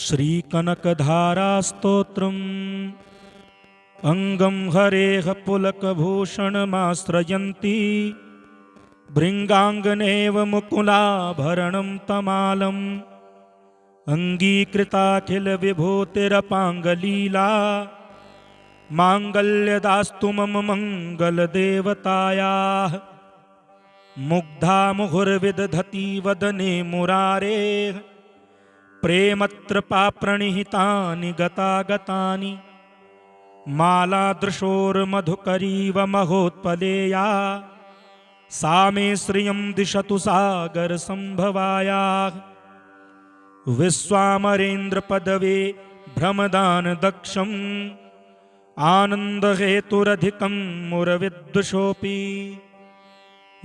श्रीकनकधारास्तोत्रम् अंगं हरेः पुलकभूषणमाश्रयन्ती भृङ्गाङ्गनेव मुकुलाभरणं तमालम् अङ्गीकृताखिलविभूतिरपाङ्गलीला माङ्गल्यदास्तु मम मङ्गलदेवतायाः। मुग्धा मुहुर्विदधति वदने मुरारेः प्रेमत्रपाप्रणिहितानि गतागतानि मालादृशोर्मधुकरीव महोत्पलेया सा मे श्रियं दिशतु सागरसम्भवायाः। विश्वामरेन्द्रपदवे भ्रमदानदक्षम् आनन्दहेतुरधिकं मुरविद्विषोऽपि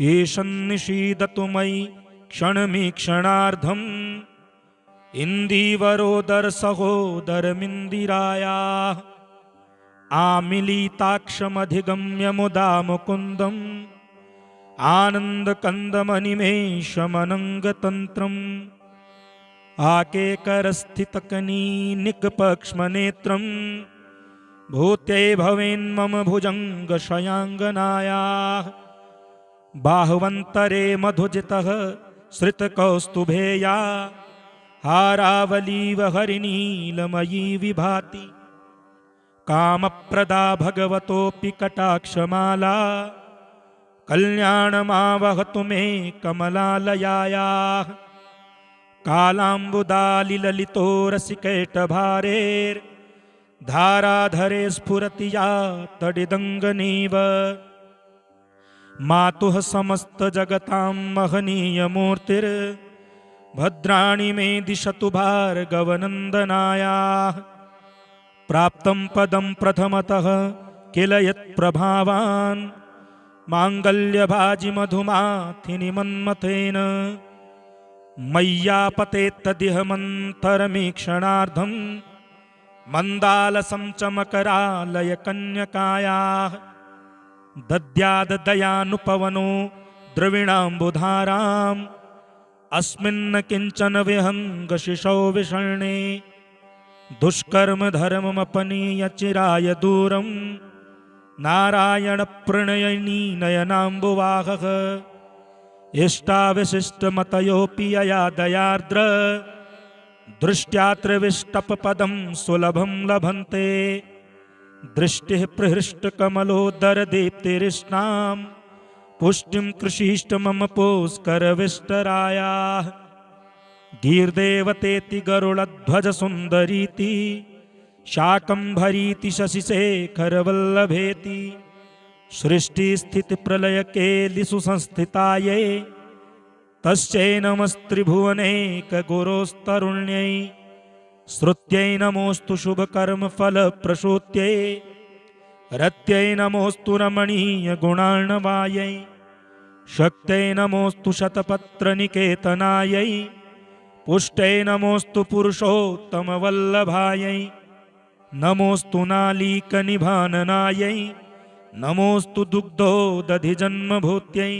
ईशन्निषीदतु मयि क्षणमीक्षणार्धम् इन्दीवरोदरसहोदरमिन्दिरायाः। आमिलिताक्षमधिगम्य मुदा मुकुन्दम् आनन्दकन्दमनिमेषमनङ्गतन्त्रम् आकेकरस्थितकनीनिकपक्ष्मनेत्रम् भूत्यै भवेन्मम भुजङ्गशयाङ्गनायाः। बाह्वन्तरे मधुजितः श्रितकौस्तुभेया हारावलीव हरिनीलमयी विभाति कामप्रदा भगवतोऽपि कटाक्षमाला कल्याणमावहतु मे कमलालयायाः। कालाम्बुदालिललितो रसिकैटभारेर्धाराधरे स्फुरति या तडिदङ्गनीव मातुः समस्तजगतां महनीयमूर्तिर्भद्राणि मे दिशतु भार्गवनन्दनायाः। प्राप्तं पदं प्रथमतः किल यत्प्रभावान् माङ्गल्यभाजिमधुमाथिनि मन्मथेन मय्यापतेत्तदिह मन्तरमीक्षणार्धं मन्दालसं च मकरालयकन्यकायाः। दद्याददयानुपवनो द्रविणाम्बुधाराम् अस्मिन्न किञ्चन विहङ्गशिशौ विषण्णे दुष्कर्म धर्ममपनीय चिराय दूरम् नारायणप्रणयिनी नयनाम्बुवाहः। इष्टाविशिष्टमतयोऽपि यया दयार्द्र दृष्ट्यात्रविष्टपपदं सुलभं लभन्ते दृष्टिः प्रहृष्टकमलोदरदीप्तिरिष्णां पुष्टिं कृषीष्ट मम पुष्करविष्टरायाः। गीर्देवतेति गरुडध्वजसुन्दरीति शाकम्भरीति शशिशेखरवल्लभेति सृष्टिस्थितिप्रलयकेलिषु संस्थितायै तस्यै नमस्त्रिभुवनैकगुरोस्तरुण्यै। श्रुत्यै नमोऽस्तु शुभकर्मफलप्रसूत्यै रत्यै नमोऽस्तु रमणीयगुणार्णवायै। शक्त्यै नमोऽस्तु शतपत्रनिकेतनायै पुष्ट्यै नमोऽस्तु पुरुषोत्तमवल्लभायै। नमोऽस्तु नालीकनिभाननायै नमोऽस्तु दुग्धोदधिजन्मभूत्यै।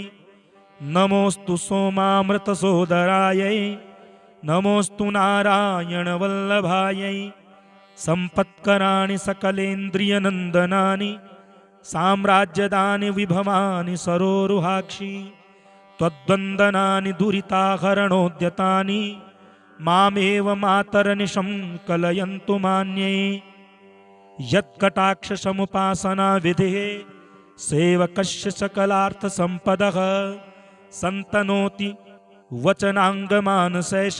नमोऽस्तु सोमामृतसोदरायै नमोऽस्तु नारायणवल्लभायै। सम्पत्कराणि सकलेन्द्रियनन्दनानि साम्राज्यदानि विभवानि सरोरुहाक्षि त्वद्वन्दनानि दुरिताहरणोद्यतानि मामेव मातरनिशं कलयन्तु मान्ये। यत्कटाक्षसमुपासना विधिः सेवकस्य सकलार्थसम्पदः सन्तनोति वचनाङ्गमानशेष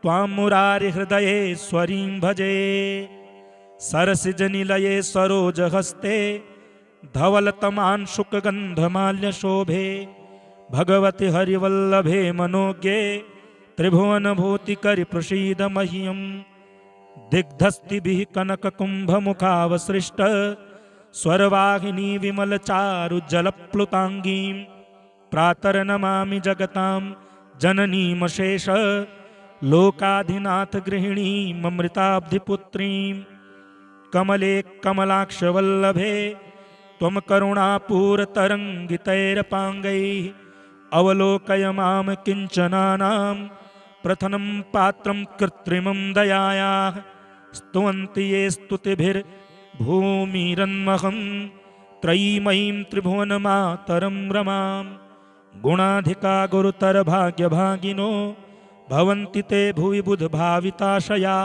त्वां मुरारिहृदयेश्वरीं भजे। सरसिजनिलये सरोजहस्ते धवलतमांशुकगन्धमाल्यशोभे भगवति हरिवल्लभे मनोज्ञे त्रिभुवनभूतिकरि प्रसीद मह्यम्। दिग्धस्तिभिः कनककुम्भमुखावसृष्ट स्वरवाहिनी विमलचारुजलप्लुताङ्गीं प्रातर्नमामि जगतां जननीमशेष लोकाधिनाथ गृहिणीममृताब्धिपुत्रीं। कमले कमलाक्षवल्लभे त्वं करुणापूरतरङ्गितैरपाङ्गैः अवलोकय मां किञ्चनानां प्रथमं पात्रं कृत्रिमं दयायाः स्तुवन्ति ये स्तुतिभिर्भूमिरन्महं त्रयीमयीं त्रिभुवनमातरं रमां गुणाधिका गुरुतरभाग्यभागिनो भवन्ति ते भुवि बुधभाविताशया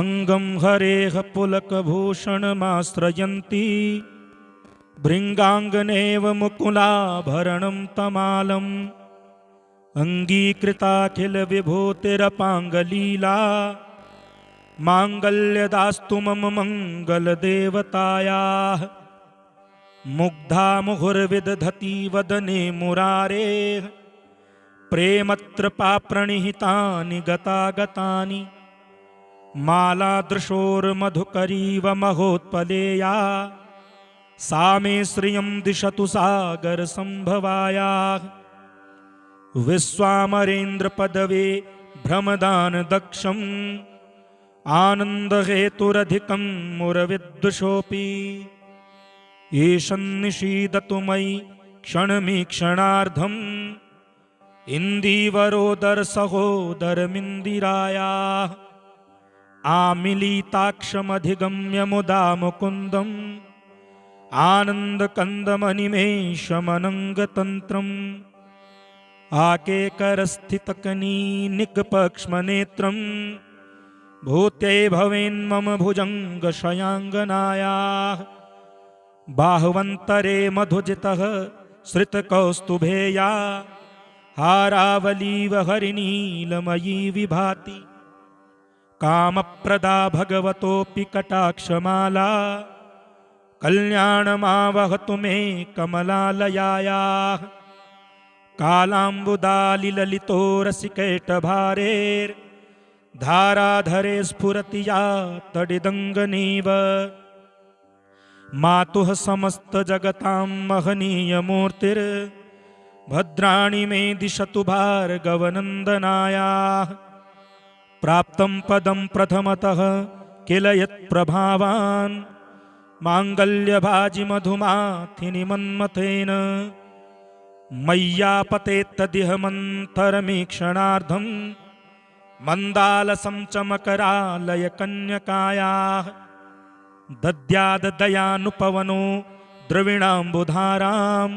अंगं हरेः पुलकभूषणमाश्रयन्ति भृङ्गाङ्गनेव मुकुलाभरणं तमालम् अङ्गीकृताखिलविभूतिरपाङ्गलीला माङ्गल्यदास्तु मम मङ्गलदेवतायाः मुग्धा मुहुर्विदधति वदने मुरारेः प्रेमत्रपाप्रणिहितानि गतागतानि मालादृशोर्मधुकरीव महोत्पलेया सा मे श्रियं दिशतु सागरसम्भवायाः विश्वामरेन्द्रपदवे भ्रमदानदक्षम् आनन्दहेतुरधिकं मुरविद्विषोऽपि ईशन्निषीदतु मयि क्षणमीक्षणार्धम् इन्दीवरोदरसहोदरमिन्दिरायाः आमिलिताक्षमधिगम्य मुदा मुकुन्दम् आनन्दकन्दमनिमेषमनङ्गतन्त्रम् आकेकरस्थितकनीनिकपक्ष्मनेत्रम् भूत्यै भवेन्मम भुजङ्गशयाङ्गनायाः बाह्वन्तरे मधुजितः श्रितकौस्तुभेया हारावलीव हरिनीलमयी विभाति कामप्रदा भगवतोऽपि कटाक्षमाला कल्याणमावहतु मे कमलालयायाः कालाम्बुदालिललितो रसिकैटभारेर्धाराधरे स्फुरति या तडिदङ्गनीव मातुः समस्तजगतां महनीयमूर्तिर्भद्राणि मे दिशतु भार्गवनन्दनायाः प्राप्तं पदं प्रथमतः किल यत्प्रभावान् माङ्गल्यभाजिमधुमाथिनि मन्मथेन मय्यापतेत्तदिह मन्तरमीक्षणार्धं मन्दालसं च मकरालयकन्यकायाः दद्याददयानुपवनो द्रविणाम्बुधाराम्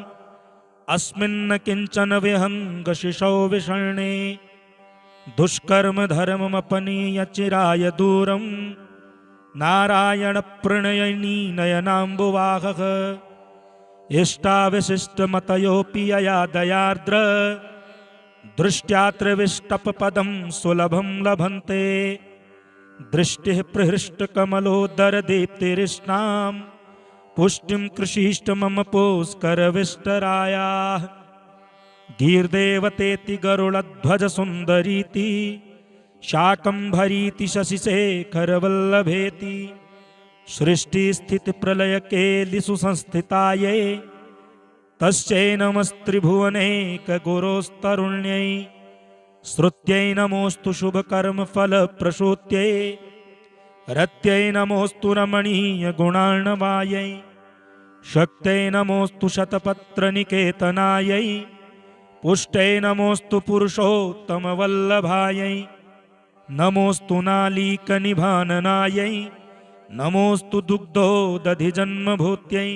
अस्मिन्न किञ्चन विहङ्गशिशौ विषण्णे दुष्कर्म धर्ममपनीय चिराय दूरं नारायणप्रणयिनी नयनाम्बुवाहः इष्टाविशिष्टमतयोऽपि यया दयार्द्र दृष्ट्यात्रविष्टपपदं सुलभं लभन्ते दृष्टिः प्रहृष्टकमलोदरदीप्तिरिष्णां पुष्टिं कृषीष्ट मम पुष्करविष्टरायाः गीर्देवतेति गरुडध्वजसुन्दरीति शाकम्भरीति शशिशेखरवल्लभेति सृष्टिस्थितिप्रलयकेलिषु संस्थितायै तस्यै नमस्त्रिभुवनैकगुरोस्तरुण्यै श्रुत्यै नमोऽस्तु शुभकर्मफलप्रसूत्यै रत्यै नमोऽस्तु रमणीयगुणार्णवायै शक्त्यै नमोऽस्तु शतपत्रनिकेतनायै पुष्ट्यै नमोऽस्तु पुरुषोत्तमवल्लभायै नमोऽस्तु नालीकनिभाननायै नमोऽस्तु दुग्धोदधिजन्मभूत्यै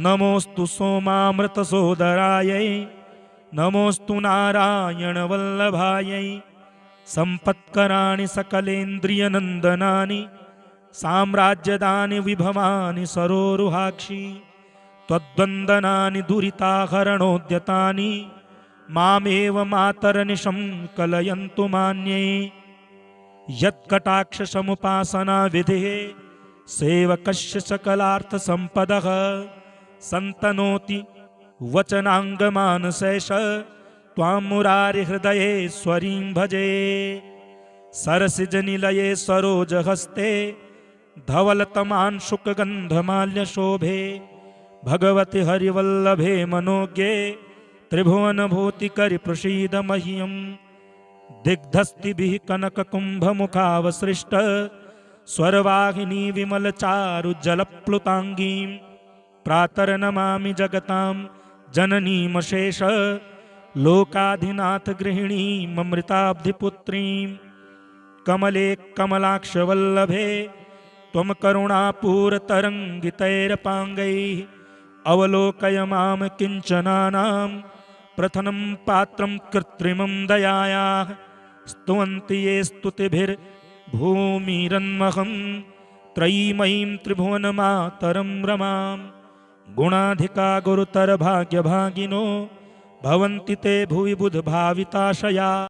नमोऽस्तु सोमामृतसोदरायै नमोऽस्तु नारायणवल्लभायै सम्पत्कराणि सकलेन्द्रियनन्दनानि साम्राज्यदानि विभवानि सरोरुहाक्षि त्वद्वन्दनानि दुरिताहरणोद्यतानि मामेव मातरनिशं कलयन्तु मान्ये यत्कटाक्षसमुपासना विधिः सेवकस्य सकलार्थसम्पदः सन्तनोति वचनाङ्गमानशेष त्वां मुरारिहृदयेश्वरीं भजे सरसिजनिलये सरोजहस्ते धवलतमांशुकगन्धमाल्यशोभे भगवति हरिवल्लभे मनोज्ञे त्रिभुवनभूतिकरि प्रसीद मह्यम् दिग्धस्तिभिः कनककुम्भमुखावसृष्ट स्वरवाहिनी विमलचारुजलप्लुताङ्गीं प्रातर्नमामि जगतां जननीमशेष लोकाधिनाथ गृहिणीममृताब्धिपुत्रीं कमले कमलाक्षवल्लभे त्वं करुणापूरतरङ्गितैरपाङ्गैः अवलोकय मां किञ्चनानां प्रथमं पात्रं कृत्रिमं दयायाः स्तुवन्ति ये स्तुतिभिर्भूमिरन्महं त्रयीमयीं त्रिभुवनमातरं रमां गुणाधिका गुरुतरभाग्यभागिनो भवन्ति ते भुवि बुधभाविताशया।